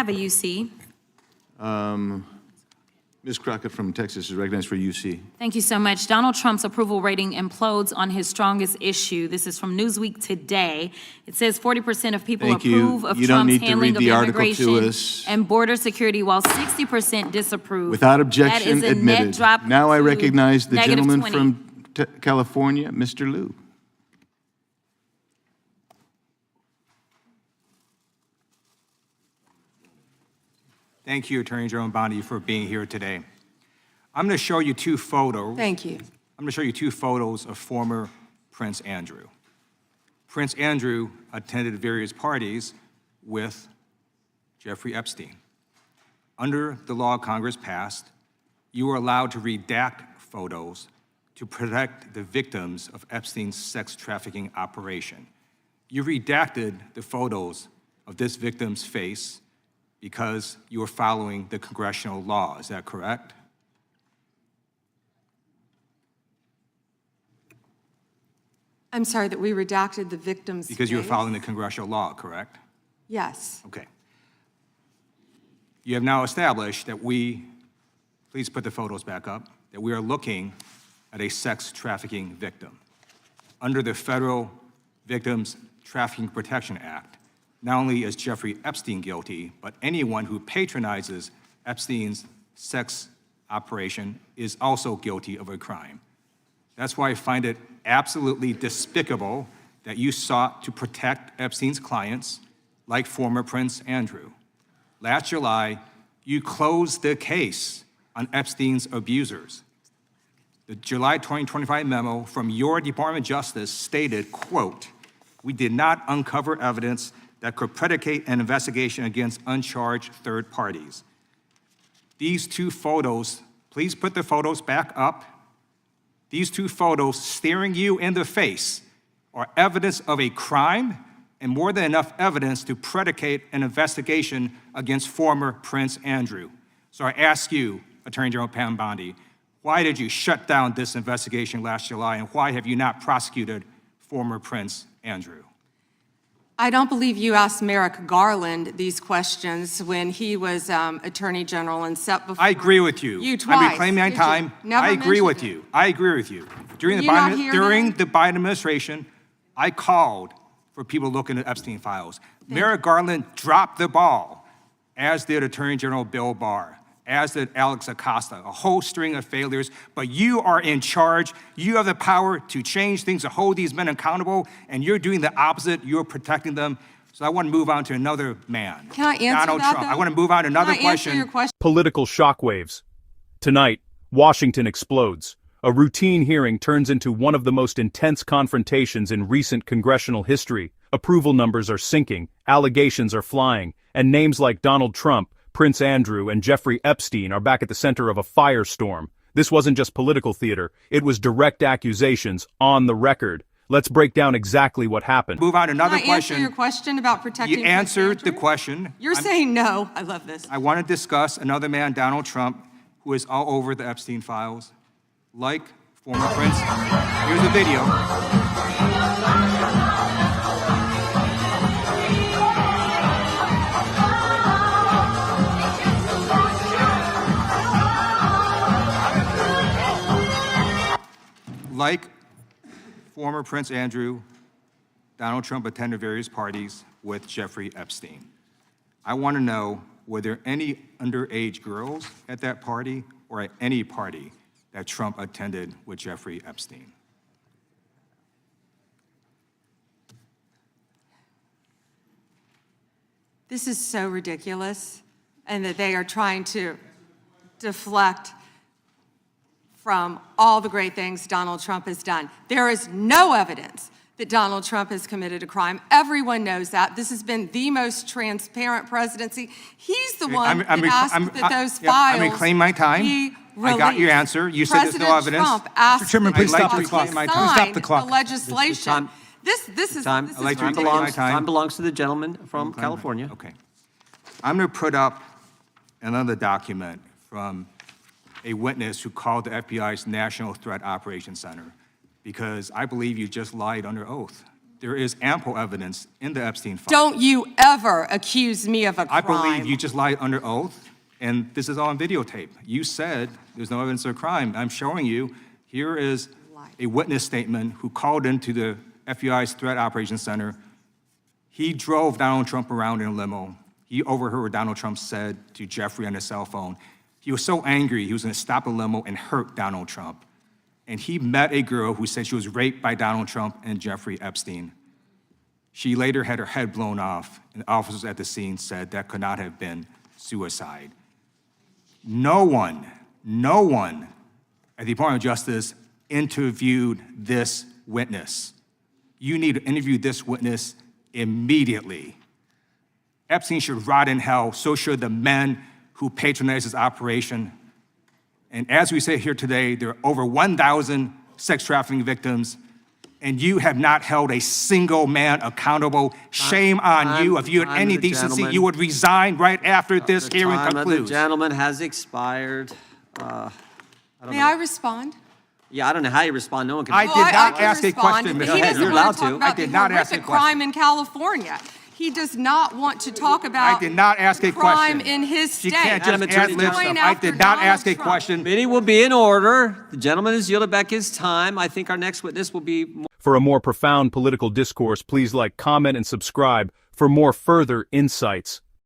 have a UC. Ms. Crockett from Texas is recognized for UC. Thank you so much. Donald Trump's approval rating implodes on his strongest issue. This is from Newsweek today. It says 40% of people Thank you. approve of You don't Trump's need to handling read of the article to immigration us. and border security, while 60% disapprove. Without That objection, is a net admitted. drop Now I to recognize the negative gentleman 20. from California, Mr. Liu. Thank you, Attorney General Bondi, for being here today. I'm going to show you two photos. Thank you. I'm going to show you two photos of former Prince Andrew. Prince Andrew attended various parties with Jeffrey Epstein. Under the law Congress passed, you were allowed to redact photos to protect the victims of Epstein's sex trafficking operation. You redacted the photos of this victim's face because you were following the congressional law. Is that correct? I'm sorry that we redacted the victim's Because you were face? following the congressional law, correct? Yes. Okay. You have now established that please put the photos back up, that we are looking at a sex trafficking victim. Under the Federal Victims Trafficking Protection Act, not only is Jeffrey Epstein guilty, but anyone who patronizes Epstein's sex operation is also guilty of a crime. That's why I find it absolutely despicable that you sought to protect Epstein's clients, like former Prince Andrew. Last July, you closed the case on Epstein's abusers. The July 2025 memo from your Department of Justice stated, quote, "We did not uncover evidence that could predicate an investigation against uncharged third parties." These two photos, please put the photos back up. These two photos staring you in the face are evidence of a crime and more than enough evidence to predicate an investigation against former Prince Andrew. So I ask you, Attorney General Pam Bondi, why did you shut down this investigation last July, and why have you not prosecuted former Prince Andrew? I don't believe you asked Merrick Garland these questions when he was Attorney General and set before. I agree with you. You twice. I'm reclaiming my Did you? time. Never I agree mentioned with it. you. I agree with you. During Were you not here during then? the Biden administration, I called for people looking at Epstein files. Merrick Garland dropped the ball, as did Attorney General Bill Barr, as did Alex Acosta, a whole string of failures. But you are in charge. You have the power to change things, to hold these men accountable, and you're doing the opposite. You're protecting them. So I want to move on to another man. Can I answer Donald that, Trump. though? I want to move on to another Can I answer question. your question? Political shockwaves. Tonight, Washington explodes. A routine hearing turns into one of the most intense confrontations in recent congressional history. Approval numbers are sinking, allegations are flying, and names like Donald Trump, Prince Andrew, and Jeffrey Epstein are back at the center of a firestorm. This wasn't just political theater, it was direct accusations, on the record. Let's break down exactly what happened. Move on to another Can I answer question. your question about protecting You Prince answered the Andrew? question. You're saying no. I love this. I want to discuss another man, Donald Trump, who is all over the Epstein files, like former Prince. Here's a video. Like former Prince Andrew, Donald Trump attended various parties with Jeffrey Epstein. I want to know, were there any underage girls at that party or at any party that Trump attended with Jeffrey Epstein? This is so ridiculous, and that they are trying to deflect from all the great things Donald Trump has done. There is no evidence that Donald Trump has committed a crime. Everyone knows that. This has been the most transparent presidency. He's the one that asked that those files I'm reclaiming my time. be I got your released. answer. You said there's no President evidence. Trump asked Mr. Chairman, that please they stop the sign clock. Stop the clock. the legislation. Time. This is Time. this I'd like is to reclaim ridiculous. my time. Time belongs to the gentleman from California. Okay. I'm going to put up another document from a witness who called the FBI's National Threat Operations Center, because I believe you just lied under oath. there is ample evidence in the Epstein file. Don't you ever accuse me of a I crime. believe you just lied under oath, and this is all on videotape. You said there's no evidence of a crime. I'm showing you, here is a witness statement who called into the FBI's Threat Operations Center. He drove Donald Trump around in a limo. He overheard what Donald Trump said to Jeffrey on his cell phone. He was so angry, he was gonna stop a limo and hurt Donald Trump. And he met a girl who said she was raped by Donald Trump and Jeffrey Epstein. She later had her head blown off, and officers at the scene said that could not have been suicide. No one at the Department of Justice interviewed this witness. You need to interview this witness immediately. Epstein should rot in hell, so should the men who patronized his operation. And as we sit here today, there are over 1,000 sex trafficking victims, and you have not held a single man accountable. Shame on you. If you had Time any of the decency, gentleman. you would resign right after this The hearing time of the concludes. gentleman has expired. May I respond? Yeah, I don't know how you respond. No one can. I Well, did not can ask a respond. question, Ms. He Head. doesn't You're want allowed to talk to. about I did the not ask a horrific crime question. in California. He does not want to talk about I did not ask a crime question. in his She state. can't Madam just Attorney ad-lib General. stuff. Going I after did not Donald ask a Trump. question. Meeting will be in order. The gentleman has yielded back his time. I think our next witness will be. For a more profound political discourse, please like, comment, and subscribe for more further insights.